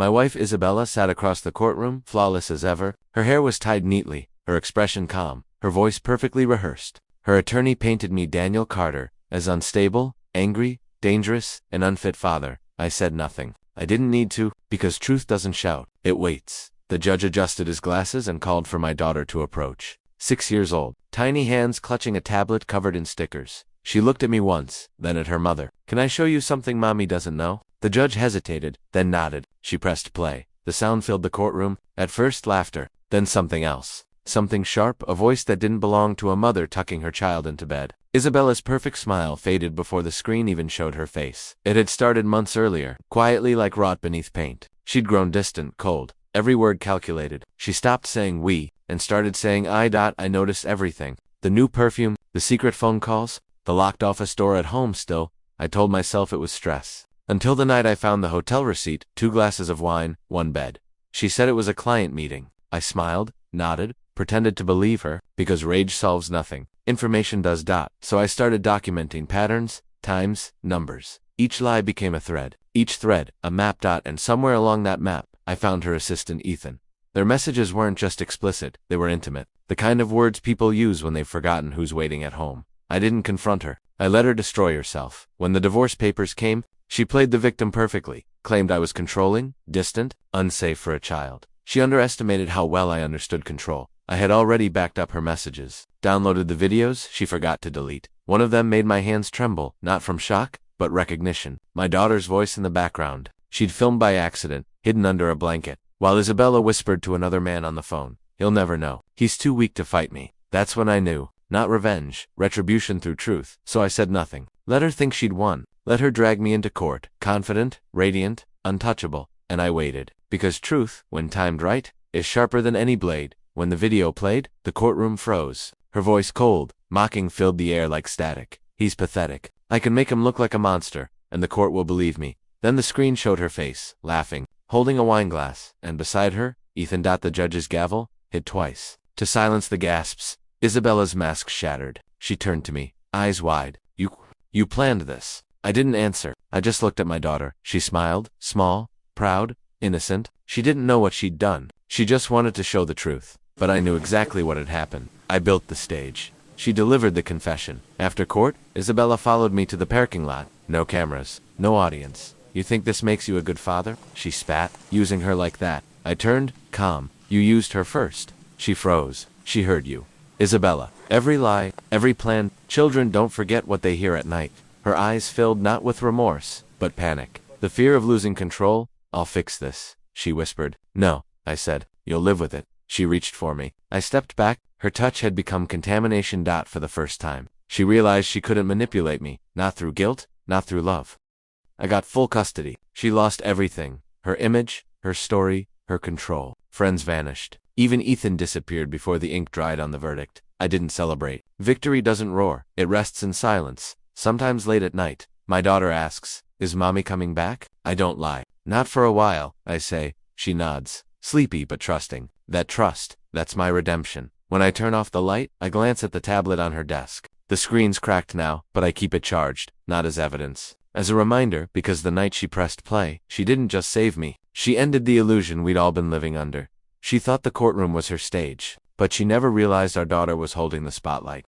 My wife Isabella sat across the courtroom, flawless as ever. Her hair was tied neatly, her expression calm, her voice perfectly rehearsed. Her attorney painted me Daniel Carter as unstable, angry, dangerous, an unfit father. I said nothing. I didn't need to, because truth doesn't shout, it waits. The judge adjusted his glasses and called for my daughter to approach. 6 years old, tiny hands clutching a tablet covered in stickers. She looked at me once, then at her mother. Can I show you something mommy doesn't know? The judge hesitated, then nodded. She pressed play. The sound filled the courtroom. At first laughter, then something else. Something sharp, a voice that didn't belong to a mother tucking her child into bed. Isabella's perfect smile faded before the screen even showed her face. It had started months earlier, quietly like rot beneath paint. She'd grown distant, cold, every word calculated. She stopped saying we, and started saying I. I noticed everything. The new perfume, the secret phone calls, the locked office door at home still. I told myself it was stress. Until the night I found the hotel receipt, 2 glasses of wine, 1 bed. She said it was a client meeting. I smiled, nodded, pretended to believe her, because rage solves nothing. Information does. So I started documenting patterns, times, numbers. Each lie became a thread. Each thread, a map. And somewhere along that map, I found her assistant Ethan. Their messages weren't just explicit, they were intimate. The kind of words people use when they've forgotten who's waiting at home. I didn't confront her. I let her destroy herself. When the divorce papers came, she played the victim perfectly, claimed I was controlling, distant, unsafe for a child. She underestimated how well I understood control. I had already backed up her messages, downloaded the videos she forgot to delete. One of them made my hands tremble, not from shock, but recognition. My daughter's voice in the background. She'd filmed by accident, hidden under a blanket, while Isabella whispered to another man on the phone, "He'll never know. He's too weak to fight me." That's when I knew. Not revenge, retribution through truth. So I said nothing. Let her think she'd won. Let her drag me into court, confident, radiant, untouchable. And I waited. Because truth, when timed right, is sharper than any blade. When the video played, the courtroom froze. Her voice cold, mocking filled the air like static. He's pathetic. I can make him look like a monster, and the court will believe me. Then the screen showed her face, laughing, holding a wine glass, and beside her, Ethan. The judge's gavel hit twice. To silence the gasps, Isabella's mask shattered. She turned to me, eyes wide. You planned this. I didn't answer. I just looked at my daughter. She smiled, small, proud, innocent. She didn't know what she'd done. She just wanted to show the truth. But I knew exactly what had happened. I built the stage. She delivered the confession. After court, Isabella followed me to the parking lot. No cameras, no audience. You think this makes you a good father? She spat, using her like that. I turned, calm. You used her first. She froze. She heard you. Isabella, every lie, every plan, children don't forget what they hear at night. Her eyes filled not with remorse, but panic. The fear of losing control. I'll fix this, she whispered. No, I said. You'll live with it. She reached for me. I stepped back. Her touch had become contamination. For the first time, she realized she couldn't manipulate me, not through guilt, not through love. I got full custody. She lost everything. Her image, her story, her control. Friends vanished. Even Ethan disappeared before the ink dried on the verdict. I didn't celebrate. Victory doesn't roar. It rests in silence. Sometimes late at night, my daughter asks, "Is mommy coming back?" I don't lie. Not for a while, I say. She nods, sleepy but trusting. That trust, that's my redemption. When I turn off the light, I glance at the tablet on her desk. The screen's cracked now, but I keep it charged, not as evidence. As a reminder, because the night she pressed play, she didn't just save me. She ended the illusion we'd all been living under. She thought the courtroom was her stage, but she never realized our daughter was holding the spotlight.